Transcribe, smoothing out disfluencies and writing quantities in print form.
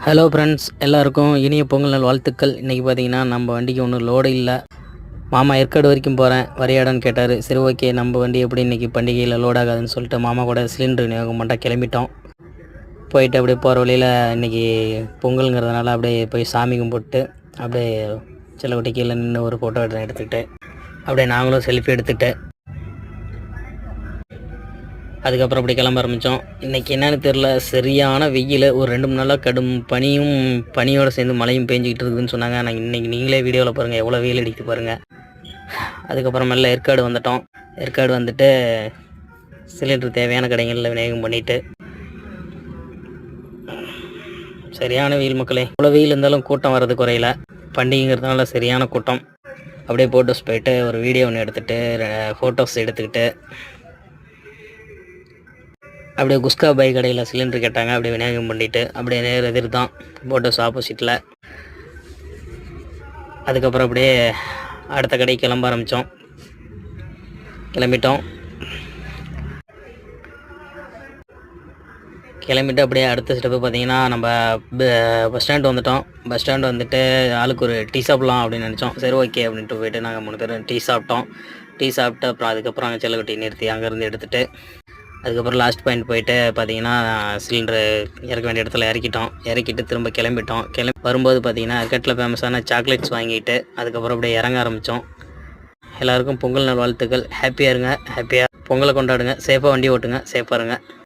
Hello friends, எல்லாருக்கும் இனிய பொங்கல் நல் வாழ்த்துக்கள். இன்றைக்கி பார்த்தீங்கன்னா நம்ம வண்டிக்கு ஒன்றும் லோடு இல்லை. மாமா ஏற்காடு வரைக்கும் போகிறேன் வரியாடான்னு கேட்டார். சரி, ஓகே, நம்ம வண்டி எப்படி இன்றைக்கி பண்டிகையில் லோட் ஆகாதுன்னு சொல்லிட்டு மாமா கூட சிலிண்டர் விநியோகம் பண்ண கிளம்பிட்டோம். போயிட்டு அப்படியே போகிற வழியில் இன்றைக்கி பொங்கலுங்கிறதுனால அப்படியே போய் சாமி கும்பிட்டு அப்படியே சிலக்குட்டி கீழே நின்று ஒரு ஃபோட்டோ எடுத்துக்கிட்டு அப்படியே நாங்களும் செல்ஃபி எடுத்துகிட்டு அதுக்கப்புறம் அப்படி கிளம்ப ஆரம்பித்தோம். இன்றைக்கி என்னென்னு தெரில, சரியான வெயில். ஒரு 2 3 நாளாக கடும் பனியோடு சேர்ந்து மழையும் பேஞ்சிக்கிட்டு இருக்குதுன்னு சொன்னாங்க. ஆனால் இன்றைக்கி நீங்களே வீடியோவில் பாருங்கள் எவ்வளோ வெயில் அடிக்குது பாருங்கள். அதுக்கப்புறம் மெல்ல ஏற்காடு வந்துட்டோம். ஏற்காடு வந்துட்டு சிலிண்டர் தேவையான கடைகளில் விநியோகம் பண்ணிவிட்டு சரியான வெயில் மக்களே. எவ்வளோ வெயில் இருந்தாலும் கூட்டம் வர்றது குறையில. பண்டிகைங்கிறதுனால சரியான கூட்டம். அப்படியே ஃபோட்டோஸ் போயிட்டு ஒரு வீடியோ ஒன்று எடுத்துகிட்டு ஃபோட்டோஸ் எடுத்துக்கிட்டு அப்படியே குஸ்கா பை கடையில் சிலிண்டர் கேட்டாங்க. அப்படியே விநியோகம் பண்ணிவிட்டு அப்படியே நேர் எதிர் தான் போட்டோஸ் ஆப்போசிட்டில். அதுக்கப்புறம் அப்படியே அடுத்த கடைக்கு கிளம்ப ஆரம்பித்தோம். கிளம்பிட்டு அப்படியே அடுத்த ஸ்டெப்பு பார்த்திங்கன்னா நம்ம பஸ் ஸ்டாண்டு வந்துட்டோம். பஸ் ஸ்டாண்டு வந்துட்டு ஆளுக்கு ஒரு டீ சாப்பிட்லாம் அப்படின்னு நினச்சோம். சரி, ஓகே அப்படின்ட்டு போயிட்டு நாங்கள் 3 பேரும் டீ சாப்பிட்டோம். டீ சாப்பிட்டு அப்புறம் அதுக்கப்புறம் அங்கே செல்லக்குட்டி நிறுத்தி அங்கேருந்து எடுத்துகிட்டு அதுக்கப்புறம் லாஸ்ட் பாயிண்ட் போயிட்டு பார்த்திங்கன்னா சிலிண்டரு இறக்க வேண்டிய இடத்துல இறக்கிட்டு திரும்ப கிளம்பிட்டோம். வரும்போது பார்த்திங்கன்னா ஏற்காட்டில் ஃபேமஸான சாக்லேட்ஸ் வாங்கிட்டு அதுக்கப்புறம் அப்படியே இறங்க ஆரம்பித்தோம். எல்லாருக்கும் பொங்கல் நல் வாழ்த்துக்கள். ஹாப்பியாக இருங்க, ஹாப்பியாக பொங்கலை கொண்டாடுங்க, சேஃபாக வண்டி ஓட்டுங்க, சேஃபாக இருங்க.